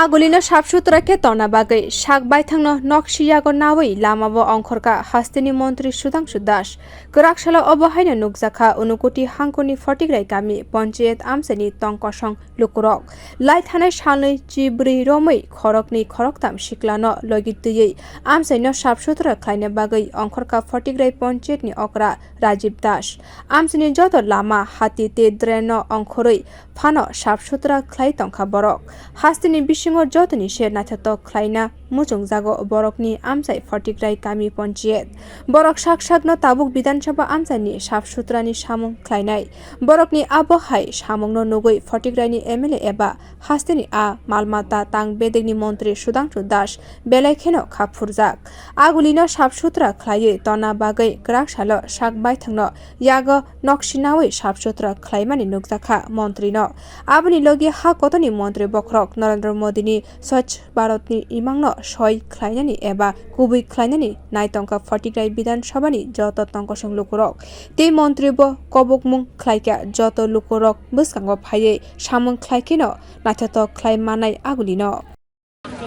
Aguli no sapsutra ke tonna bagai sak baithang no noksiyago nawi lamabo ongkhorka hastini montri Sudhangshu geraksala obahaina nukjak unakoti hangkorni fatikrai kami Panchayet amchai tongkosong lukurok lai thanai salnai bwrui romwi khorokni khoroktam siklano logituyei amchai no sapsutra khlaina bagai ongkhorka fatikrai Panchayet ni okra Rajib amchai joto lama hati te dreno ongkhoroi phano sapsutra khlai tongkha borok hastini bisingo jotoni se nathato khwlaina muchung jago borokni amchai fatikrai kami Panchayet borok saksak no tabuk bidal amchai ni sapsutra ni samwng khwlainai borokni abohai samwng no nugwi fatikrai ni MLA eba hastini malmata tang bedek ni montri Sudhangshu belai kheno kha phurjak Aguli no sapsutra khlai tonna bagai geraksala sak baithangno yago noksinawi sapsutra khlaimani nukjak montri no aboni logi ha kotoni montri bokrok Narendra Modi ni Swachh Bharat ni imangno soi khlainani eba kubui khlainani naitongka fatikrai bidan sabani joto tongkosong lukurok te montri bo kobokmung khlaika joto lukurok buskango phaye samwng khlaikino nathato khlai manai Aguli no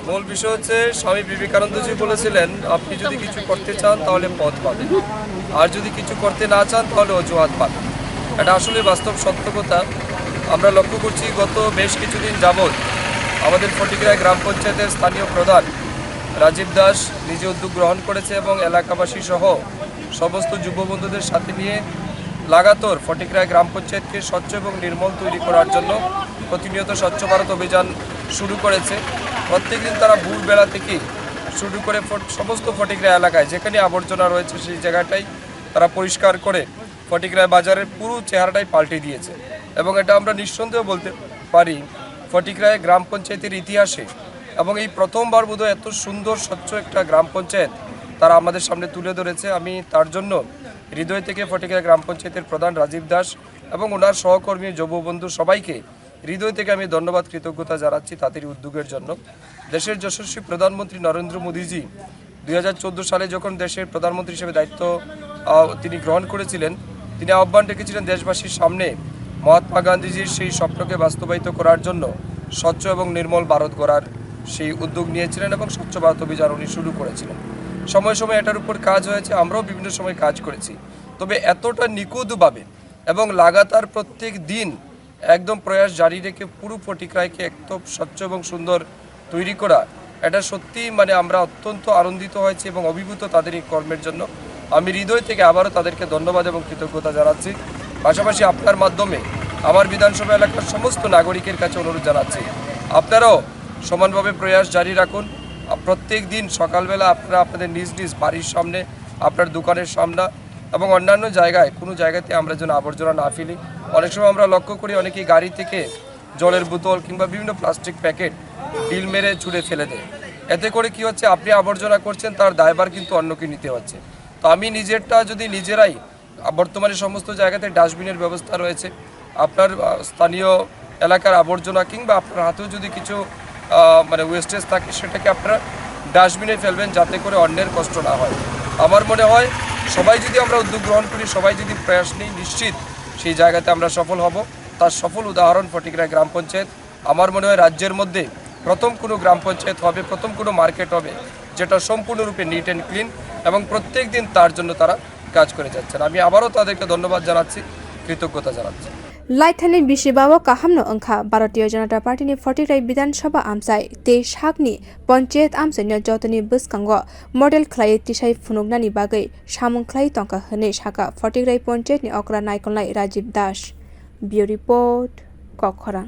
মূল বিষয় হচ্ছে স্বামী বিবেকানন্দজি বলেছিলেন আপনি যদি কিছু করতে চান তাহলে পথ পাবেন আর যদি কিছু করতে না চান তাহলে অজুহাত পাবেন এটা আসলে বাস্তব সত্য কথা আমরা লক্ষ্য করছি গত বেশ কিছুদিন যাবত আমাদের ফটিকরাই গ্রাম পঞ্চায়েতের স্থানীয় প্রধান রাজীব নিজে উদ্যোগ গ্রহণ করেছে এবং এলাকাবাসী সহ সমস্ত যুব বন্ধুদের সাথে নিয়ে লাগাতার ফটিকরাই গ্রাম পঞ্চায়েতকে স্বচ্ছ এবং নির্মল তৈরি করার জন্য প্রতিনিয়ত স্বচ্ছ ভারত অভিযান শুরু করেছে প্রত্যেকদিন তারা ভোরবেলা থেকে শুরু করে সমস্ত ফটিকরাই এলাকায় যেখানে আবর্জনা রয়েছে সেই জায়গাটাই তারা পরিষ্কার করে ফটিকরাই বাজারের পুরো চেহারাটাই পাল্টে দিয়েছে এবং এটা আমরা নিঃসন্দেহ বলতে পারি ফটিকরাই গ্রাম পঞ্চায়েতের ইতিহাসে এবং এই প্রথমবার বোধহয় এত সুন্দর স্বচ্ছ একটা গ্রাম পঞ্চায়েত তারা আমাদের সামনে তুলে ধরেছে আমি তার জন্য হৃদয় থেকে ফটিকরাই গ্রাম পঞ্চায়েতের প্রধান রাজীব এবং ওনার সহকর্মী যুব বন্ধু সবাইকে হৃদয় থেকে আমি ধন্যবাদ কৃতজ্ঞতা জানাচ্ছি তাদের উদ্যোগের জন্য দেশের যশস্বী প্রধানমন্ত্রী নরেন্দ্র মোদীজি 2014 সালে যখন দেশের প্রধানমন্ত্রী হিসেবে দায়িত্ব তিনি গ্রহণ করেছিলেন তিনি আহ্বান রেখেছিলেন দেশবাসীর সামনে মহাত্মা গান্ধীজির সেই স্বপ্নকে বাস্তবায়িত করার জন্য স্বচ্ছ এবং নির্মল ভারত গড়ার সেই উদ্যোগ নিয়েছিলেন এবং স্বচ্ছ ভারত অভিযান উনি শুরু করেছিলেন সময় সময় এটার উপর কাজ হয়েছে আমরাও বিভিন্ন সময় কাজ করেছি তবে এতটা নিখুঁতভাবে এবং লাগাতার প্রত্যেক দিন একদম প্রয়াস জারি রেখে পুরো ফটিকরাইকে একদম স্বচ্ছ এবং সুন্দর তৈরি করা এটা সত্যি আমরা অত্যন্ত আনন্দিত হয়েছি এবং অভিভূত তাদের এই কর্মের জন্য আমি হৃদয় থেকে আবারও তাদেরকে ধন্যবাদ এবং কৃতজ্ঞতা জানাচ্ছি পাশাপাশি আপনার মাধ্যমে আমার বিধানসভা এলাকার সমস্ত নাগরিকের কাছে অনুরোধ জানাচ্ছি আপনারাও সমানভাবে প্রয়াস জারি রাখুন প্রত্যেক দিন সকালবেলা আপনারা আপনাদের নিজ নিজ বাড়ির সামনে আপনার দোকানের সামনে এবং অন্যান্য জায়গায় কোনো জায়গাতে আমরা যেন আবর্জনা না ফেলি অনেক সময় আমরা লক্ষ্য করি অনেকেই গাড়ি থেকে জলের বোতল কিংবা বিভিন্ন প্লাস্টিক প্যাকেট ডিল মেরে ছুঁড়ে ফেলে দেয় এতে করে কি হচ্ছে আপনি আবর্জনা করছেন তার দায়ভার কিন্তু অন্যকে নিতে হচ্ছে তো আমি নিজেরটা যদি নিজেরাই বর্তমানে সমস্ত জায়গাতে ডাস্টবিনের ব্যবস্থা রয়েছে আপনার স্থানীয় এলাকার আবর্জনা কিংবা আপনার হাতেও যদি কিছু ওয়েস্টেজ থাকে সেটাকে আপনারা ডাস্টবিনে ফেলবেন যাতে করে অন্যের কষ্ট না হয় আমার মনে হয় সবাই যদি আমরা উদ্যোগ গ্রহণ করি সবাই যদি প্রয়াস নিই নিশ্চিত সেই জায়গাতে আমরা সফল হব তার সফল উদাহরণ ফটিকরাই গ্রাম পঞ্চায়েত আমার মনে হয় রাজ্যের মধ্যে প্রথম কোনো গ্রাম পঞ্চায়েত হবে প্রথম কোনো মার্কেট হবে যেটা সম্পূর্ণরূপে নিট অ্যান্ড ক্লিন এবং প্রত্যেক দিন তার জন্য তারা কাজ করে যাচ্ছেন আমি আবারও তাদেরকে ধন্যবাদ জানাচ্ছি কৃতজ্ঞতা জানাচ্ছি लाइथानि बिसिबाबो काहामनो अंखा भारतीय जनता पार्टीनि फटिकराई विधानसभा आमचाइ ते सागनि पंचायत आमचाइनि जतनि बस्कांगो मडेल खलाय तिसाइ फुनुगनानि बागै सामwng खलाय तंका हनै साका फटिकराई पंचायतनि okra नाइकल राजीब ब्युरो रिपोर्ट कखरा।